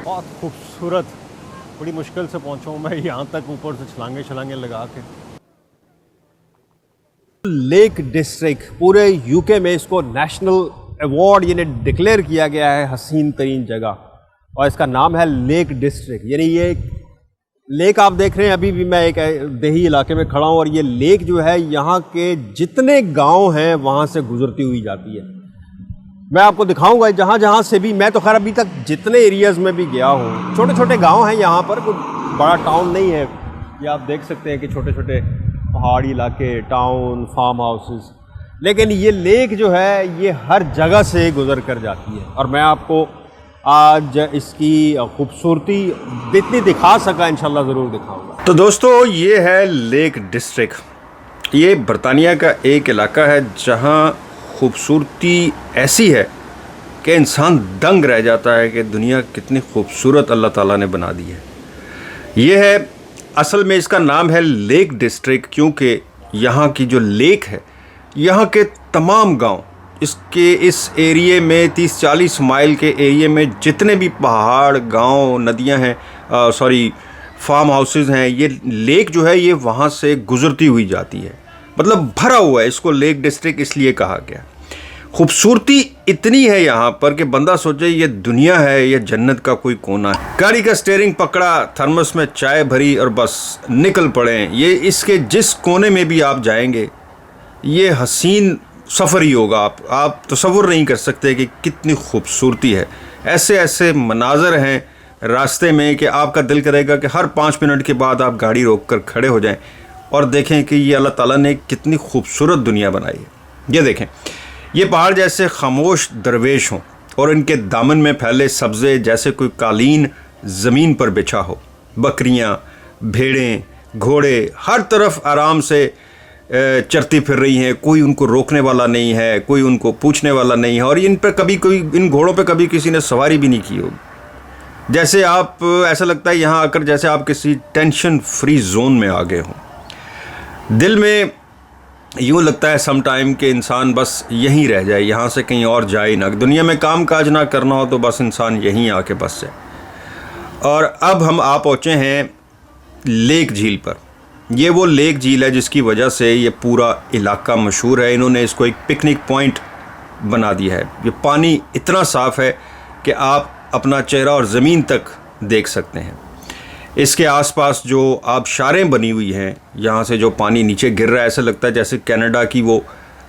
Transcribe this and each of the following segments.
बहुत खूबसूरत। बड़ी मुश्किल से पहुंचा हूँ मैं यहाँ तक, ऊपर से छलांगे छलांगे लगा के। लेक डिस्ट्रिक्ट, पूरे यूके में इसको नेशनल अवार्ड यानी डिक्लेयर किया गया है हसीन तरीन जगह, और इसका नाम है लेक डिस्ट्रिक्ट। यानी ये लेक आप देख रहे हैं, अभी भी मैं एक देही इलाके में खड़ा हूँ और ये लेक जो है यहाँ के जितने गांव हैं वहाँ से गुजरती हुई जाती है। मैं आपको दिखाऊंगा जहाँ जहाँ से भी, मैं तो खैर अभी तक जितने एरियाज़ में भी गया हूँ, छोटे छोटे गांव हैं यहाँ पर, कोई बड़ा टाउन नहीं है। ये आप देख सकते हैं कि छोटे छोटे पहाड़ी इलाके, टाउन, फार्म हाउसेस, लेकिन ये लेक जो है ये हर जगह से गुजर कर जाती है। और मैं आपको आज इसकी खूबसूरती जितनी दिखा सका इंशाल्लाह ज़रूर दिखाऊंगा। तो दोस्तों, ये है लेक डिस्ट्रिक्ट। ये बरतानिया का एक इलाका है जहाँ खूबसूरती ऐसी है कि इंसान दंग रह जाता है कि दुनिया कितनी खूबसूरत अल्लाह ताला ने बना दी है। ये है, असल में इसका नाम है लेक डिस्ट्रिक्ट, क्योंकि यहाँ की जो लेक है, यहाँ के तमाम गांव, इसके इस एरिए में 30-40 माइल के एरिए में जितने भी पहाड़, गांव, नदियां हैं, फार्म हाउसेस हैं, ये लेक जो है ये वहाँ से गुजरती हुई जाती है। मतलब भरा हुआ है। इसको लेक डिस्ट्रिक्ट इसलिए कहा गया। खूबसूरती इतनी है यहाँ पर कि बंदा सोचे ये दुनिया है, ये जन्नत का कोई कोना है। गाड़ी का स्टीयरिंग पकड़ा, थर्मस में चाय भरी और बस निकल पड़े। ये इसके जिस कोने में भी आप जाएंगे ये हसीन सफ़र ही होगा। आप तसव्वुर नहीं कर सकते कि कितनी खूबसूरती है। ऐसे ऐसे मनाजर हैं रास्ते में कि आपका दिल करेगा कि हर 5 मिनट के बाद आप गाड़ी रोक कर खड़े हो जाएं और देखें कि ये अल्लाह ताला ने कितनी खूबसूरत दुनिया बनाई है। ये देखें, ये पहाड़ जैसे खामोश दरवेश हों और इनके दामन में फैले सब्ज़े जैसे कोई कालीन ज़मीन पर बिछा हो। बकरियां, भेड़ें, घोड़े हर तरफ आराम से चरती फिर रही हैं। कोई उनको रोकने वाला नहीं है, कोई उनको पूछने वाला नहीं है, और इन घोड़ों पे कभी किसी ने सवारी भी नहीं की होगी। जैसे आप, ऐसा लगता है यहाँ आकर जैसे आप किसी टेंशन फ्री जोन में आ गए हों। दिल में यूँ लगता है सम टाइम कि इंसान बस यहीं रह जाए, यहाँ से कहीं और जाए ना। दुनिया में काम काज ना करना हो तो बस इंसान यहीं आके बस जाए। और अब हम आ पहुँचे हैं लेक झील पर। ये वो लेक झील है जिसकी वजह से ये पूरा इलाका मशहूर है। इन्होंने इसको एक पिकनिक पॉइंट बना दिया है। ये पानी इतना साफ़ है कि आप अपना चेहरा और ज़मीन तक देख सकते हैं। इसके आसपास जो आबशारें बनी हुई हैं, यहाँ से जो पानी नीचे गिर रहा है, ऐसा लगता है जैसे कनाडा की वो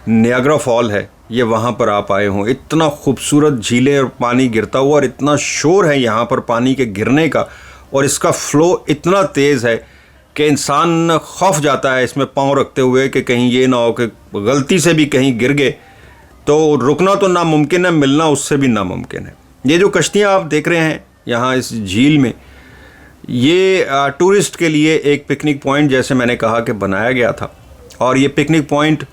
नियाग्रा फॉल है, ये वहाँ पर आप आए हों। इतना खूबसूरत झीलें और पानी गिरता हुआ, और इतना शोर है यहाँ पर पानी के गिरने का, और इसका फ़्लो इतना तेज़ है कि इंसान खौफ जाता है इसमें पाँव रखते हुए कि कहीं ये ना हो कि गलती से भी कहीं गिर गए तो रुकना तो नामुमकिन है, मिलना उससे भी नामुमकिन है। ये जो कश्तियाँ आप देख रहे हैं यहाँ इस झील में, ये टूरिस्ट के लिए एक पिकनिक पॉइंट जैसे मैंने कहा कि बनाया गया था। और ये पिकनिक पॉइंट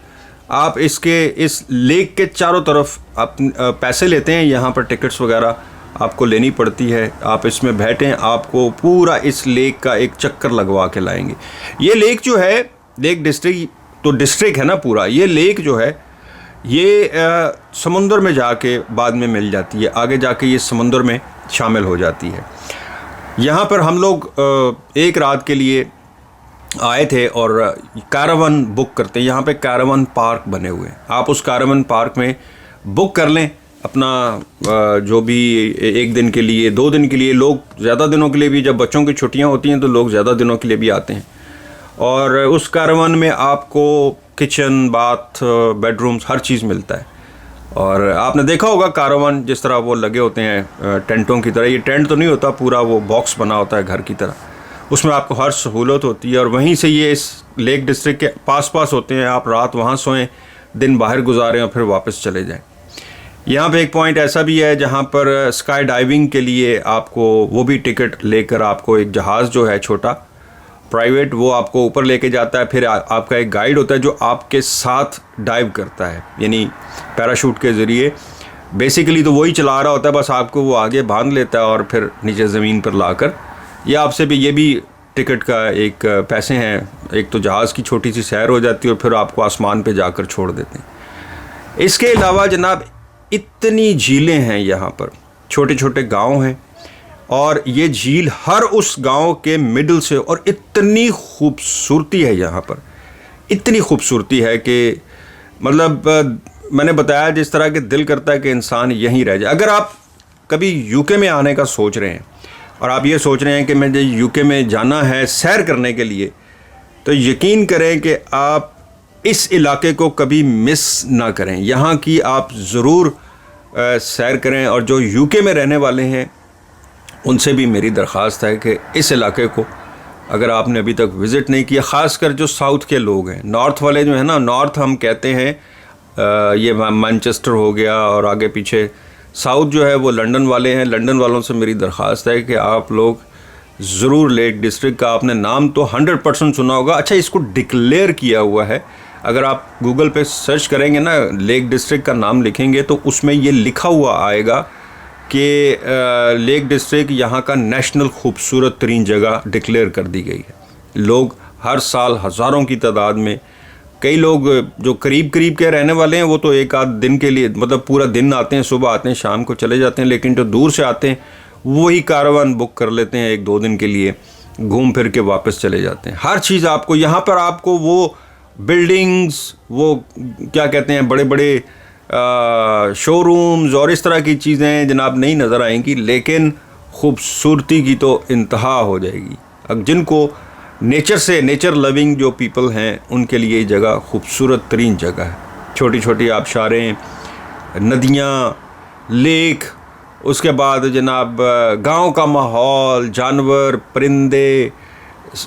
आप इसके इस लेक के चारों तरफ आप पैसे लेते हैं, यहाँ पर टिकट्स वगैरह आपको लेनी पड़ती है। आप इसमें बैठें, आपको पूरा इस लेक का एक चक्कर लगवा के लाएंगे। ये लेक जो है, लेक डिस्ट्रिक्ट तो डिस्ट्रिक्ट है ना पूरा, ये लेक जो है ये समुंदर में जाके बाद में मिल जाती है, आगे जाके ये समुंदर में शामिल हो जाती है। यहाँ पर हम लोग एक रात के लिए आए थे और कैरावन बुक करते हैं। यहाँ पे कैरावन पार्क बने हुए हैं। आप उस कैरावन पार्क में बुक कर लें अपना जो भी 1 दिन के लिए, 2 दिन के लिए, लोग ज़्यादा दिनों के लिए भी, जब बच्चों की छुट्टियाँ होती हैं तो लोग ज़्यादा दिनों के लिए भी आते हैं। और उस कैरावन में आपको किचन, बाथ, बेडरूम्स हर चीज़ मिलता है। और आपने देखा होगा कैरावन जिस तरह वो लगे होते हैं टेंटों की तरह। ये टेंट तो नहीं होता, पूरा वो बॉक्स बना होता है घर की तरह, उसमें आपको हर सहूलत होती है। और वहीं से ये इस लेक डिस्ट्रिक्ट के पास होते हैं। आप रात वहाँ सोएं, दिन बाहर गुजारें और फिर वापस चले जाएं। यहाँ पे एक पॉइंट ऐसा भी है जहाँ पर स्काई डाइविंग के लिए आपको वो भी टिकट लेकर, आपको एक जहाज़ जो है छोटा प्राइवेट, वो आपको ऊपर लेके जाता है। फिर आपका एक गाइड होता है जो आपके साथ डाइव करता है, यानी पैराशूट के ज़रिए। बेसिकली तो वही चला रहा होता है, बस आपको वो आगे बांध लेता है और फिर नीचे ज़मीन पर लाकर, या आपसे भी, ये भी टिकट का एक पैसे हैं। एक तो जहाज़ की छोटी सी सैर हो जाती है और फिर आपको आसमान पे जाकर छोड़ देते हैं। इसके अलावा जनाब इतनी झीलें हैं यहाँ पर, छोटे छोटे गांव हैं, और ये झील हर उस गांव के मिडिल से, और इतनी खूबसूरती है यहाँ पर, इतनी खूबसूरती है कि मतलब मैंने बताया जिस तरह के दिल करता है कि इंसान यहीं रह जाए। अगर आप कभी यूके में आने का सोच रहे हैं और आप ये सोच रहे हैं कि मुझे यूके में जाना है सैर करने के लिए, तो यकीन करें कि आप इस इलाके को कभी मिस ना करें। यहाँ की आप ज़रूर सैर करें। और जो यूके में रहने वाले हैं उनसे भी मेरी दरख्वास्त है कि इस इलाके को अगर आपने अभी तक विज़िट नहीं किया, ख़ासकर जो साउथ के लोग हैं, नॉर्थ वाले जो है ना, नॉर्थ हम कहते हैं ये मैनचेस्टर हो गया और आगे पीछे, साउथ जो है वो लंदन वाले हैं। लंदन वालों से मेरी दरख्वास्त है कि आप लोग ज़रूर लेक डिस्ट्रिक्ट का, आपने नाम तो 100% सुना होगा। अच्छा, इसको डिक्लेयर किया हुआ है, अगर आप गूगल पे सर्च करेंगे ना, लेक डिस्ट्रिक्ट का नाम लिखेंगे तो उसमें ये लिखा हुआ आएगा कि लेक डिस्ट्रिक्ट यहाँ का नेशनल खूबसूरत तरीन जगह डिक्लेयर कर दी गई है। लोग हर साल हज़ारों की तादाद में, कई लोग जो करीब करीब के रहने वाले हैं वो तो एक आध दिन के लिए, मतलब पूरा दिन आते हैं, सुबह आते हैं, शाम को चले जाते हैं, लेकिन जो दूर से आते हैं वही कारवान बुक कर लेते हैं 1-2 दिन के लिए, घूम फिर के वापस चले जाते हैं। हर चीज़ आपको यहाँ पर, आपको वो बिल्डिंग्स, वो क्या कहते हैं, बड़े बड़े शोरूम्स और इस तरह की चीज़ें जनाब नहीं नज़र आएंगी, लेकिन खूबसूरती की तो इंतहा हो जाएगी। अब जिनको नेचर से, नेचर लविंग जो पीपल हैं, उनके लिए ये जगह खूबसूरत तरीन जगह है। छोटी छोटी आबशारें, नदियाँ, लेक, उसके बाद जनाब गांव का माहौल, जानवर, परिंदे,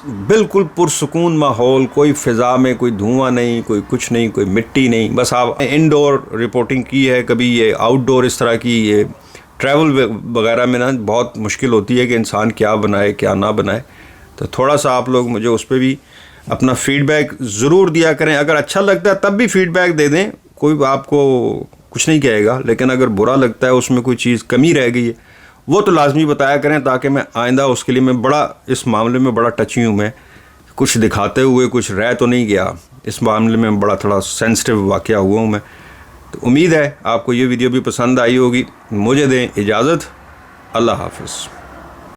बिल्कुल पुरसुकून माहौल, कोई फ़िज़ा में कोई धुआं नहीं, कोई कुछ नहीं, कोई मिट्टी नहीं। बस आप इंडोर रिपोर्टिंग की है कभी, ये आउटडोर इस तरह की ये ट्रैवल वगैरह में ना बहुत मुश्किल होती है कि इंसान क्या बनाए क्या ना बनाए। तो थोड़ा सा आप लोग मुझे उस पर भी अपना फ़ीडबैक ज़रूर दिया करें। अगर अच्छा लगता है तब भी फ़ीडबैक दे दें, कोई आपको कुछ नहीं कहेगा, लेकिन अगर बुरा लगता है, उसमें कोई चीज़ कमी रह गई है, वो तो लाजमी बताया करें, ताकि मैं आइंदा उसके लिए, मैं बड़ा इस मामले में बड़ा टची हूँ। मैं कुछ दिखाते हुए कुछ रह तो नहीं गया, इस मामले में बड़ा थोड़ा सेंसिटिव वाक़या हुआ हूँ मैं। तो उम्मीद है आपको ये वीडियो भी पसंद आई होगी। मुझे दें इजाज़त, अल्लाह हाफ़िज़।